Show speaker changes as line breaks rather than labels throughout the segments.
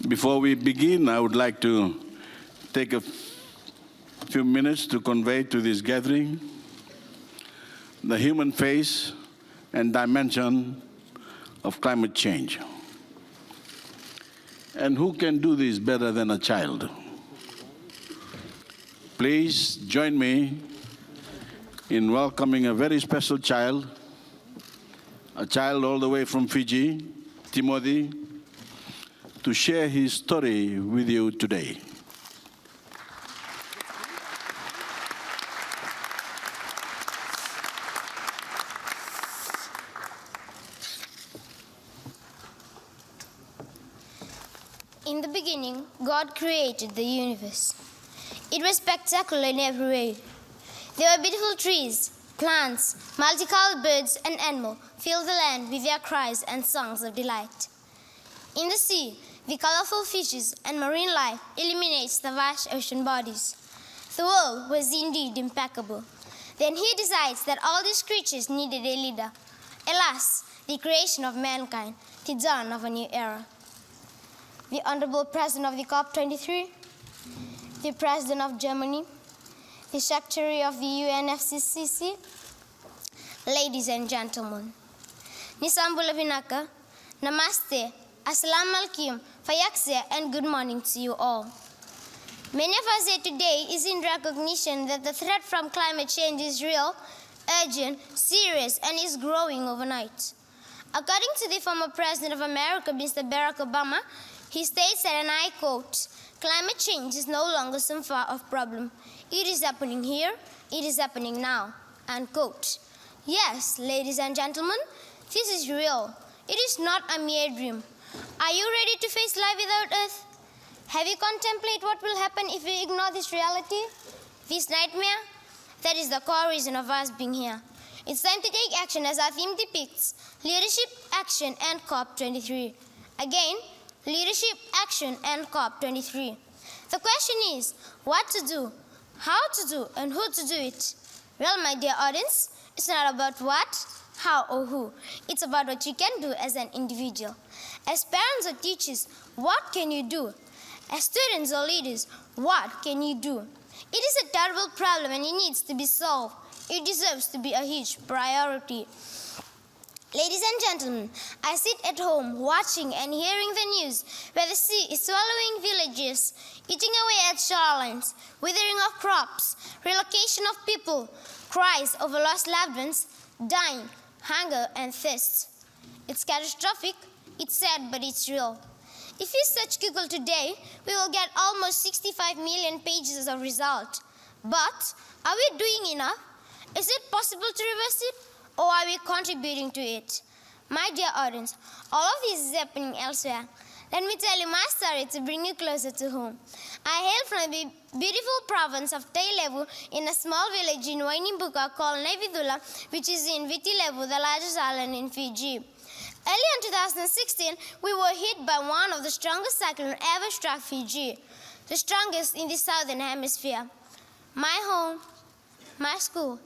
Before we begin, I would like to take a few minutes to convey to this gathering the human face and dimension of climate change. And who can do this better than a child? Please join me in welcoming a very special child, a child all the way from Fiji, Timoci, to share his story with you today.
In the beginning, God created the universe. It was spectacular in every way. There were beautiful trees, plants, multicolored birds and animals filled the land with their cries and songs of delight. In the sea, the colorful fishes and marine life illuminates the vast ocean bodies. The world was indeed impeccable. Then he decides that all these creatures needed a leader. Alas, the creation of mankind, the dawn of a new era. The Honorable President of the COP23, the President of Germany, the Secretary of the UNFCCC, ladies and gentlemen. Nisambula Vinaka, Namaste, Assalamu alaikum, Fayaksya, and good morning to you all. Many of us here today is in recognition that the threat from climate change is real, urgent, serious, and is growing overnight. According to the former President of America, Mr. Barack Obama, he states that, and I quote, "Climate change is no longer some far-off problem. It is happening here, it is happening now," unquote. Yes, ladies and gentlemen, this is real. It is not a mere dream. Are you ready to face life without Earth? Have you contemplated what will happen if we ignore this reality, this nightmare? That is the core reason of us being here. It's time to take action as our theme depicts: leadership, action, and COP23. Again, leadership, action, and COP23. The question is, what to do, how to do, and who to do it? Well, my dear audience, it's not about what, how, or who. It's about what you can do as an individual. As parents or teachers, what can you do? As students or leaders, what can you do? It is a terrible problem and it needs to be solved. It deserves to be a huge priority. Ladies and gentlemen, I sit at home watching and hearing the news where the sea is swallowing villages, eating away at shorelines, withering of crops, relocation of people, cries over lost loved ones, dying, hunger and thirst. It's catastrophic, it's sad, but it's real. If we search Google today, we will get almost 65 million pages of results. But are we doing enough? Is it possible to reverse it? Or are we contributing to it? My dear audience, all of this is happening elsewhere. Let me tell you my story to bring you closer to home. I hail from the beautiful province of Tailevu in a small village in Wainimbuka called Naivicula, which is in Tailevu, the largest island in Fiji. Early in 2016, we were hit by one of the strongest cyclones ever struck Fiji, the strongest in the southern hemisphere. My home, my school,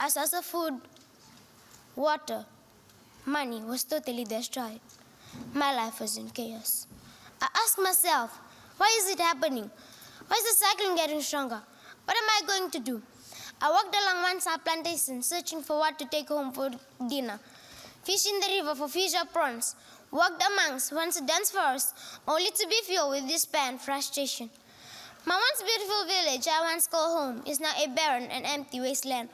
a source of food, water, money was totally destroyed. My life was in chaos. I asked myself, why is it happening? Why is the cyclone getting stronger? What am I going to do? I walked along one side plantation searching for what to take home for dinner. Fished in the river for fish or prawns. Walked amongst once a dense forest, only to be filled with despair and frustration. My once beautiful village I once called home is now a barren and empty wasteland.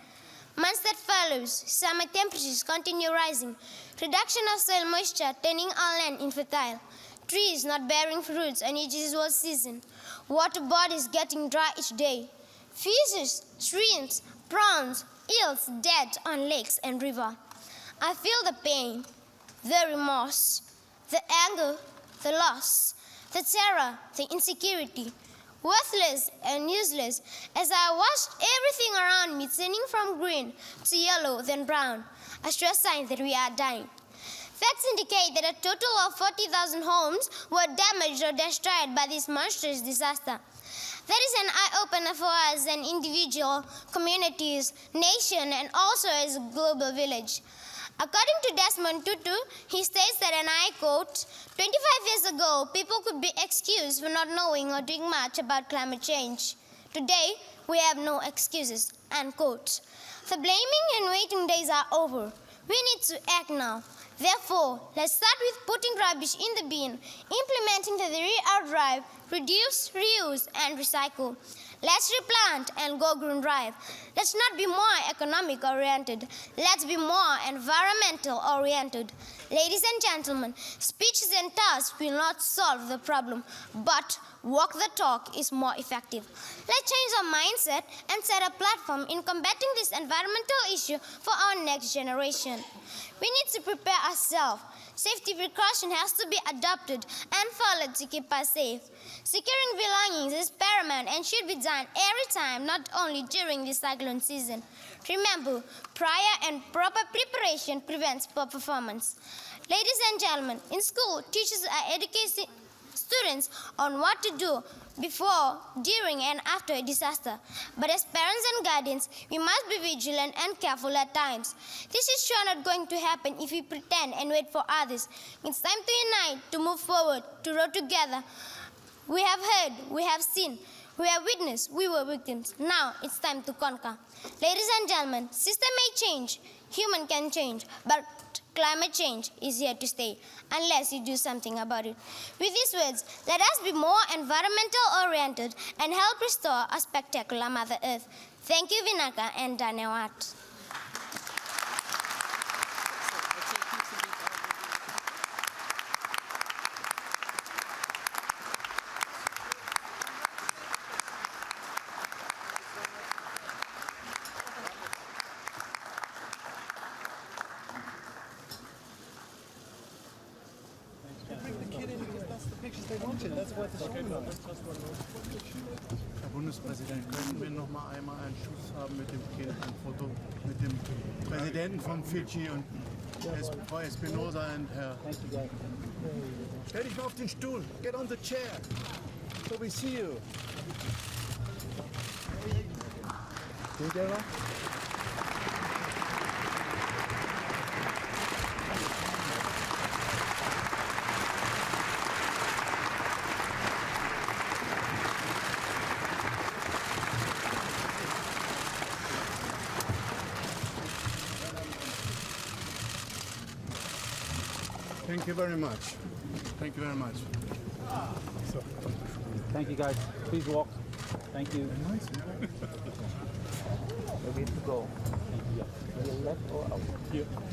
Months that follows, summer temperatures continue rising, reduction of soil moisture turning our land infertile, trees not bearing fruits and each usual season, water bodies getting dry each day, fishes, shrimps, prawns, eels dead on lakes and river. I feel the pain, the remorse, the anger, the loss, the terror, the insecurity, worthless and useless, as I watched everything around me turning from green to yellow, then brown, a sure sign that we are dying. Facts indicate that a total of 40,000 homes were damaged or destroyed by this monstrous disaster. That is an eye-opener for us as individual, communities, nation, and also as a global village. According to Desmond Tutu, he states that, and I quote, 25 years ago, people could be excused for not knowing or doing much about climate change. Today, we have no excuses, end quote. The blaming and waiting days are over. We need to act now. Therefore, let's start with putting rubbish in the bin, implementing the 3R drive, reduce, reuse, and recycle. Let's replant and go green drive. Let's not be more economic oriented. Let's be more environmental oriented. Ladies and gentlemen, speeches and tasks will not solve the problem, but walk the talk is more effective. Let's change our mindset and set a platform in combating this environmental issue for our next generation. We need to prepare ourselves. Safety precaution has to be adopted and followed to keep us safe. Securing belongings is paramount and should be done every time, not only during the cyclone season. Remember, prior and proper preparation prevents poor performance. Ladies and gentlemen, in school, teachers are educating students on what to do before, during, and after a disaster. But as parents and guardians, we must be vigilant and careful at times. This is sure not going to happen if we pretend and wait for others. It's time to unite, to move forward, to row together. We have heard, we have seen, we have witnessed, we were victims. Now it's time to conquer. Ladies and gentlemen, system may change, human can change, but climate change is here to stay unless you do something about it. With these words, let us be more environmental oriented and help restore our spectacular Mother Earth. Thank you, Vinaka and Dhanewat.
Herr Bundespräsident, könnten wir noch mal einmal einen Schuss haben mit dem Kind, ein Foto mit dem Präsidenten von Fiji und Frau Espinosa und Herr. Stell dich mal auf den Stuhl. Get on the chair. So we see you. Together. Thank you very much. Thank you very much.
Thank you, guys. Please walk. Thank you. Ready to go. Thank you. Left or out? Here.